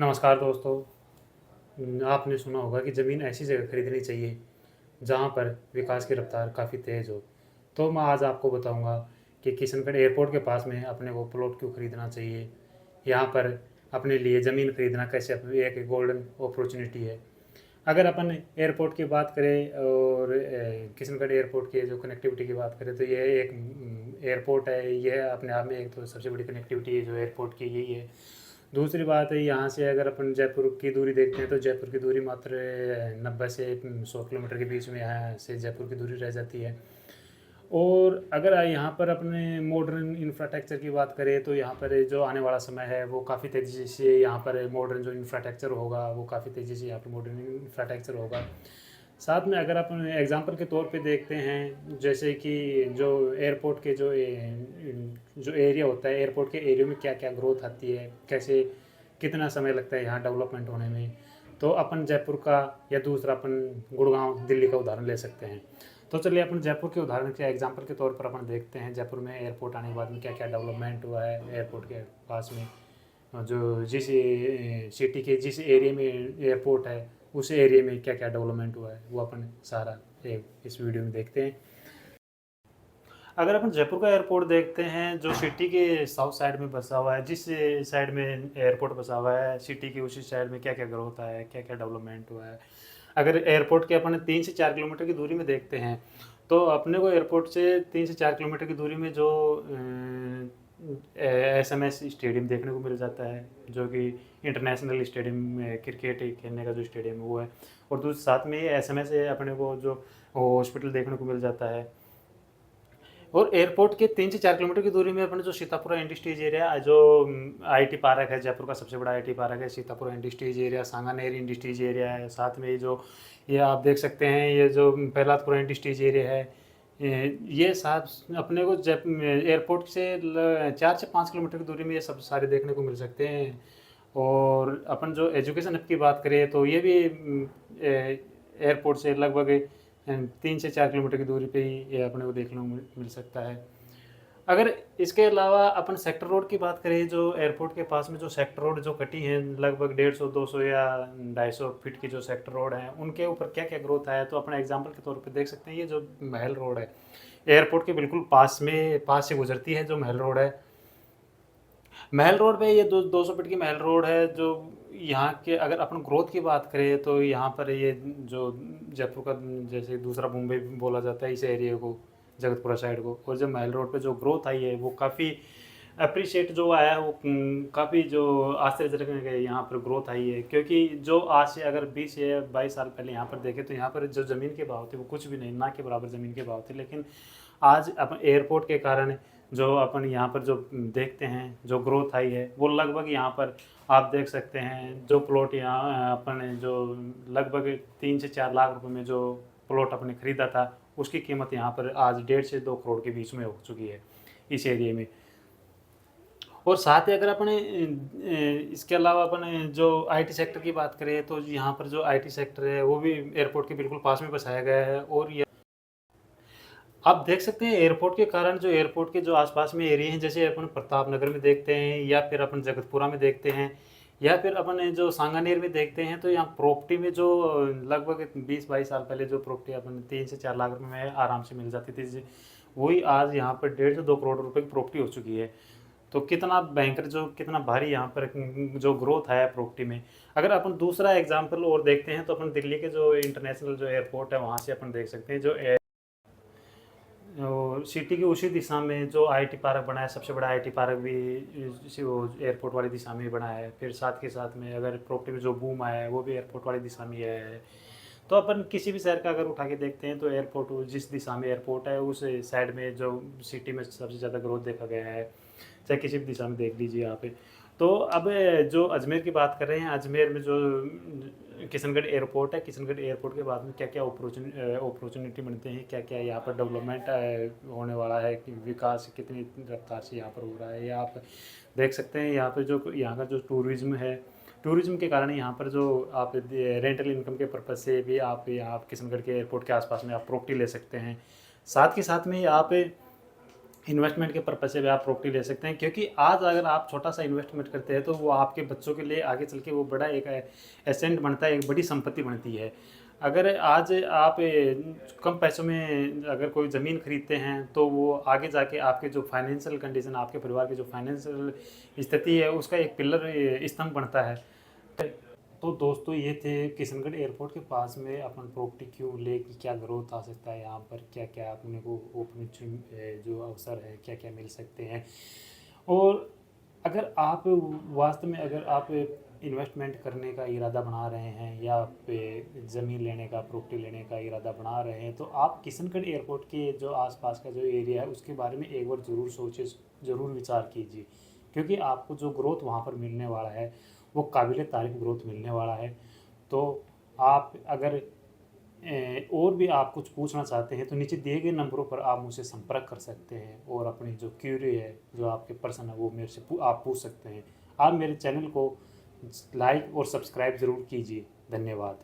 नमस्कार दोस्तों। आपने सुना होगा कि ज़मीन ऐसी जगह खरीदनी चाहिए जहाँ पर विकास की रफ्तार काफ़ी तेज़ हो। तो मैं आज आपको बताऊँगा कि किशनगढ़ एयरपोर्ट के पास में अपने को प्लॉट क्यों खरीदना चाहिए। यहाँ पर अपने लिए ज़मीन खरीदना कैसे एक गोल्डन अपॉर्चुनिटी है। अगर अपन एयरपोर्ट की बात करें और किशनगढ़ एयरपोर्ट की जो कनेक्टिविटी की बात करें तो ये एक एयरपोर्ट है। यह अपने आप में एक तो सबसे बड़ी कनेक्टिविटी है जो एयरपोर्ट की यही है। दूसरी बात है, यहाँ से अगर अपन जयपुर की दूरी देखते हैं तो जयपुर की दूरी मात्र 90 से 100 किलोमीटर के बीच में यहाँ से जयपुर की दूरी रह जाती है। और अगर यहाँ पर अपने मॉडर्न इंफ्रास्ट्रक्चर की बात करें तो यहाँ पर जो आने वाला समय है वो काफ़ी तेज़ी से यहाँ पर मॉडर्न जो इंफ्रास्ट्रक्चर होगा वो काफ़ी तेज़ी से यहाँ पर मॉडर्न इंफ्रास्ट्रक्चर होगा। साथ में अगर अपन एग्जांपल के तौर पे देखते हैं जैसे कि जो एयरपोर्ट के जो एरिया होता है, एयरपोर्ट के एरिया में क्या क्या ग्रोथ आती है, कैसे कितना समय लगता है यहाँ डेवलपमेंट होने में, तो अपन जयपुर का या दूसरा अपन गुड़गांव दिल्ली का उदाहरण ले सकते हैं। तो चलिए अपन जयपुर के उदाहरण के एग्जांपल के तौर पर अपन देखते हैं जयपुर में एयरपोर्ट आने के बाद में क्या क्या डेवलपमेंट हुआ है एयरपोर्ट के पास में। जो जिस सिटी के जिस एरिया में एयरपोर्ट है उस एरिया में क्या क्या डेवलपमेंट हुआ है वो अपन सारा इस वीडियो में देखते हैं। अगर अपन जयपुर का एयरपोर्ट देखते हैं जो सिटी के साउथ साइड में बसा हुआ है, जिस साइड में एयरपोर्ट बसा हुआ है सिटी के उसी साइड में क्या क्या ग्रोथ है, क्या क्या डेवलपमेंट हुआ है। अगर एयरपोर्ट के अपन 3 से 4 किलोमीटर की दूरी में देखते हैं तो अपने को एयरपोर्ट से 3 से 4 किलोमीटर की दूरी में जो SMS स्टेडियम देखने को मिल जाता है जो कि इंटरनेशनल स्टेडियम क्रिकेट खेलने का जो स्टेडियम है वो है। और दूसरे साथ में SMS से अपने को जो हॉस्पिटल देखने को मिल जाता है। और एयरपोर्ट के 3 से 4 किलोमीटर की दूरी में अपने जो सीतापुरा इंडस्ट्रीज एरिया जो IT पार्क है, जयपुर का सबसे बड़ा IT पार्क है Sitapura industries area, Sanganer industries area है। साथ में जो ये आप देख सकते हैं ये जो प्रहलादपुरा इंडस्ट्रीज एरिया है, ये साथ अपने को एयरपोर्ट से 4 से 5 किलोमीटर की दूरी में ये सब सारे देखने को मिल सकते हैं। और अपन जो एजुकेशन हब की बात करें तो ये भी एयरपोर्ट से लगभग 3 से 4 किलोमीटर की दूरी पे ही ये अपने को देखने को मिल सकता है। अगर इसके अलावा अपन सेक्टर रोड की बात करें, जो एयरपोर्ट के पास में जो सेक्टर रोड जो कटी हैं लगभग 150 200 या 250 फीट की जो सेक्टर रोड हैं उनके ऊपर क्या क्या ग्रोथ आया तो अपना एग्जांपल के तौर पे देख सकते हैं। ये जो महल रोड है एयरपोर्ट के बिल्कुल पास से गुजरती है जो महल रोड है। महल रोड पे ये 200 फीट की महल रोड है जो यहाँ के अगर अपन ग्रोथ की बात करें तो यहाँ पर ये जो जयपुर का जैसे दूसरा मुंबई बोला जाता है इस एरिया को, जगतपुरा साइड को। और जो महल रोड पे जो ग्रोथ आई है वो काफ़ी अप्रिशिएट जो आया है वो काफ़ी जो आश्चर्यजनक है यहाँ पर ग्रोथ आई है। क्योंकि जो आज से अगर 20 या 22 साल पहले यहाँ पर देखें तो यहाँ पर जो ज़मीन के भाव थे वो कुछ भी नहीं, ना के बराबर ज़मीन के भाव थे। लेकिन आज अपन एयरपोर्ट के कारण जो अपन यहाँ पर जो देखते हैं जो ग्रोथ आई है वो लगभग यहाँ पर आप देख सकते हैं जो प्लॉट यहाँ अपन जो लगभग 3 से 4 लाख रुपए में जो प्लॉट अपने खरीदा था उसकी कीमत यहाँ पर आज 1.5 से 2 करोड़ के बीच में हो चुकी है इस एरिया में। और साथ ही अगर अपने इसके अलावा अपने जो IT सेक्टर की बात करें तो यहाँ पर जो IT सेक्टर है वो भी एयरपोर्ट के बिल्कुल पास में बसाया गया है। और ये आप देख सकते हैं एयरपोर्ट के कारण जो एयरपोर्ट के जो आसपास में एरिया हैं जैसे अपन प्रताप नगर में देखते हैं या फिर अपन जगतपुरा में देखते हैं या फिर अपन जो सांगानेर में देखते हैं तो यहाँ प्रॉपर्टी में जो लगभग 20-22 साल पहले जो प्रॉपर्टी अपन 3 से 4 लाख रुपए में आराम से मिल जाती थी वही आज यहाँ पर 1.5 से 2 करोड़ रुपए की प्रॉपर्टी हो चुकी है। तो कितना भयंकर जो कितना भारी यहाँ पर जो ग्रोथ है प्रॉपर्टी में। अगर अपन दूसरा एग्जाम्पल और देखते हैं तो अपन दिल्ली के जो इंटरनेशनल जो एयरपोर्ट है वहाँ से अपन देख सकते हैं जो और सिटी की उसी दिशा में जो IT पार्क बना है, सबसे बड़ा IT पार्क भी इसी वो एयरपोर्ट वाली दिशा में ही बना है। फिर साथ के साथ में अगर प्रॉपर्टी में जो बूम आया है वो भी एयरपोर्ट वाली दिशा में है। तो अपन किसी भी शहर का अगर उठा के देखते हैं तो एयरपोर्ट जिस दिशा में एयरपोर्ट है उस साइड में जो सिटी में सबसे ज़्यादा ग्रोथ देखा गया है, चाहे किसी भी दिशा में देख लीजिए यहाँ पे। तो अब जो अजमेर की बात कर रहे हैं, अजमेर में जो किशनगढ़ एयरपोर्ट है, किशनगढ़ एयरपोर्ट के बाद में क्या क्या अपॉर्चुनिटी बनते हैं, क्या क्या यहाँ पर डेवलपमेंट होने वाला है, कि विकास कितनी रफ्तार से यहाँ पर हो रहा है, ये आप देख सकते हैं। यहाँ पर जो यहाँ का जो टूरिज़्म है, टूरिज़्म के कारण यहाँ पर जो आप रेंटल इनकम के पर्पज़ से भी आप यहाँ किशनगढ़ के एयरपोर्ट के आसपास में आप प्रॉपर्टी ले सकते हैं। साथ के साथ में आप इन्वेस्टमेंट के पर्पज़ से भी आप प्रॉपर्टी ले सकते हैं, क्योंकि आज अगर आप छोटा सा इन्वेस्टमेंट करते हैं तो वो आपके बच्चों के लिए आगे चल के वो बड़ा एक एसेंट बनता है, एक बड़ी संपत्ति बनती है। अगर आज आप कम पैसों में अगर कोई ज़मीन खरीदते हैं तो वो आगे जाके आपके जो फाइनेंशियल कंडीशन, आपके परिवार की जो फाइनेंशियल स्थिति है उसका एक पिलर स्तंभ बनता है। तो दोस्तों ये थे किशनगढ़ एयरपोर्ट के पास में अपन प्रॉपर्टी क्यों ले, कि क्या ग्रोथ आ सकता है यहाँ पर, क्या क्या अपने को अपॉर्चुनिटी जो अवसर है क्या क्या मिल सकते हैं। और अगर आप वास्तव में अगर आप इन्वेस्टमेंट करने का इरादा बना रहे हैं या ज़मीन लेने का, प्रॉपर्टी लेने का इरादा बना रहे हैं, तो आप किशनगढ़ एयरपोर्ट के जो आसपास का जो एरिया है उसके बारे में एक बार ज़रूर सोचें, ज़रूर विचार कीजिए, क्योंकि आपको जो ग्रोथ वहाँ पर मिलने वाला है वो काबिल तारीफ़ ग्रोथ मिलने वाला है। तो आप अगर और भी आप कुछ पूछना चाहते हैं तो नीचे दिए गए नंबरों पर आप मुझसे संपर्क कर सकते हैं और अपनी जो क्यूरी है, जो आपके प्रश्न है वो मेरे से आप पूछ सकते हैं। आप मेरे चैनल को लाइक और सब्सक्राइब ज़रूर कीजिए। धन्यवाद।